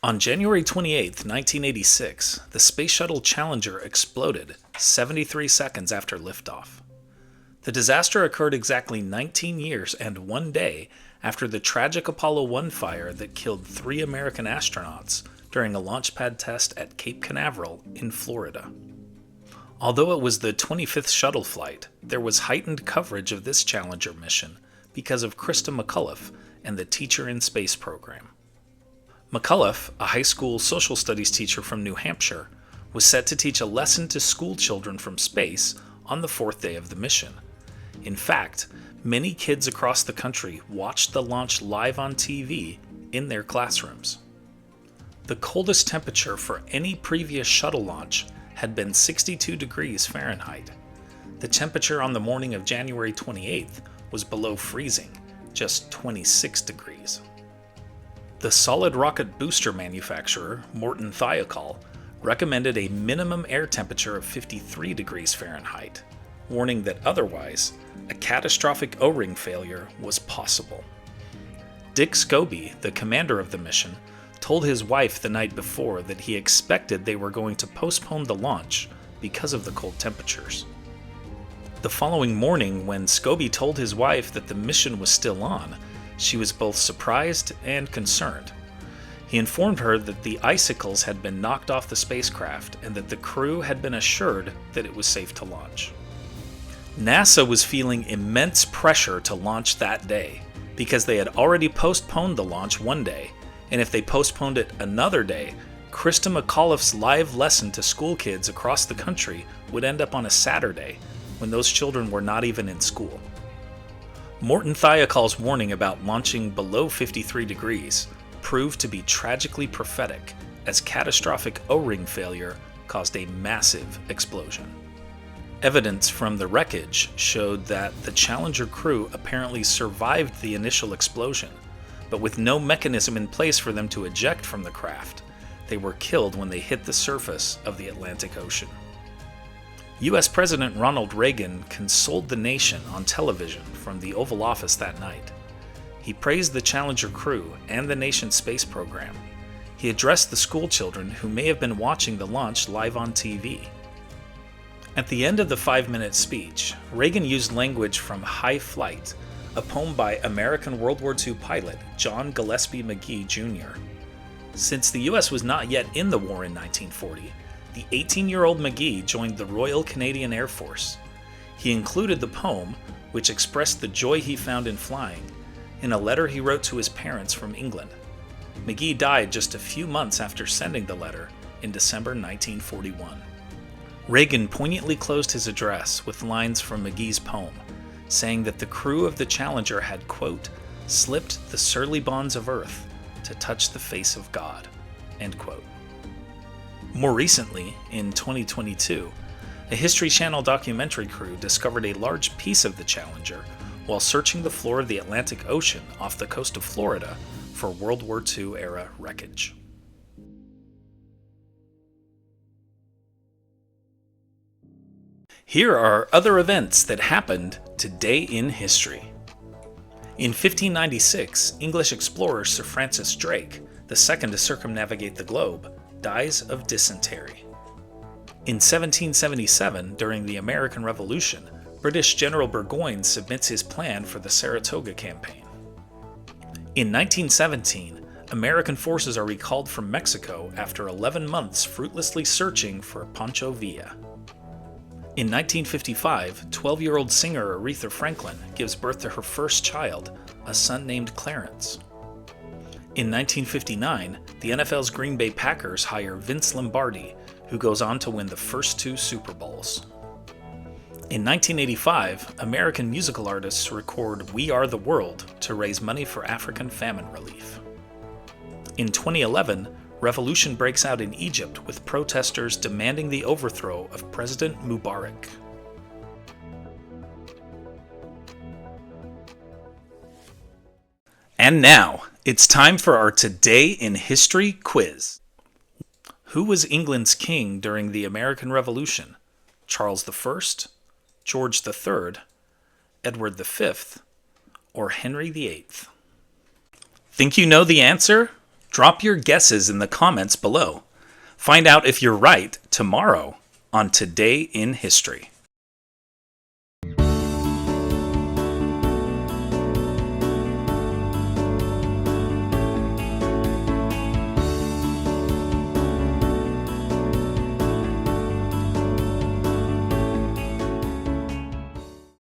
On January 28, 1986, the Space Shuttle Challenger exploded 73 seconds after liftoff. The disaster occurred exactly 19 years and 1 day after the tragic Apollo 1 fire that killed 3 American astronauts during a launch pad test at Cape Canaveral in Florida. Although it was the 25th shuttle flight, there was heightened coverage of this Challenger mission because of Krista McCullough and the Teacher in Space program. McCullough, a high school social studies teacher from New Hampshire, was set to teach a lesson to school children from space on the 4th day of the mission. In fact, many kids across the country watched the launch live on TV in their classrooms. The coldest temperature for any previous shuttle launch had been 62 degrees Fahrenheit. The temperature on the morning of January 28th was below freezing, just 26 degrees. The solid rocket booster manufacturer, Morton Thiokol, recommended a minimum air temperature of 53 degrees Fahrenheit, warning that otherwise, a catastrophic O-ring failure was possible. Dick Scobie, the commander of the mission, told his wife the night before that he expected they were going to postpone the launch because of the cold temperatures. The following morning, when Scobie told his wife that the mission was still on, she was both surprised and concerned. He informed her that the icicles had been knocked off the spacecraft and that the crew had been assured that it was safe to launch. NASA was feeling immense pressure to launch that day because they had already postponed the launch 1 day, and if they postponed it another day, Krista McCullough's live lesson to school kids across the country would end up on a Saturday when those children were not even in school. Morton Thiokol's warning about launching below 53 degrees proved to be tragically prophetic, as catastrophic O-ring failure caused a massive explosion. Evidence from the wreckage showed that the Challenger crew apparently survived the initial explosion, but with no mechanism in place for them to eject from the craft, they were killed when they hit the surface of the Atlantic Ocean. U.S. President Ronald Reagan consoled the nation on television from the Oval Office that night. He praised the Challenger crew and the nation's space program. He addressed the school children who may have been watching the launch live on TV. At the end of the 5-minute speech, Reagan used language from High Flight, a poem by American World War II pilot John Gillespie Magee Jr. Since the U.S. was not yet in the war in 1940, the 18-year-old Magee joined the Royal Canadian Air Force. He included the poem, which expressed the joy he found in flying, in a letter he wrote to his parents from England. Magee died just a few months after sending the letter in December 1941. Reagan poignantly closed his address with lines from Magee's poem, saying that the crew of the Challenger had, quote, slipped the surly bonds of earth to touch the face of God, end quote. More recently, in 2022, a History Channel documentary crew discovered a large piece of the Challenger while searching the floor of the Atlantic Ocean off the coast of Florida for World War II-era wreckage. Here are other events that happened today in history. In 1596, English explorer Sir Francis Drake, the second to circumnavigate the globe, dies of dysentery. In 1777, during the American Revolution, British General Burgoyne submits his plan for the Saratoga campaign. In 1917, American forces are recalled from Mexico after 11 months fruitlessly searching for Pancho Villa. In 1955, 12-year-old singer Aretha Franklin gives birth to her first child, a son named Clarence. In 1959, the NFL's Green Bay Packers hire Vince Lombardi, who goes on to win the first 2 Super Bowls. In 1985, American musical artists record We Are the World to raise money for African famine relief. In 2011, revolution breaks out in Egypt with protesters demanding the overthrow of President Mubarak. And now, it's time for our Today in History quiz. Who was England's king during the American Revolution? Charles I, George III, Edward V, or Henry VIII? Think you know the answer? Drop your guesses in the comments below. Find out if you're right tomorrow on Today in History.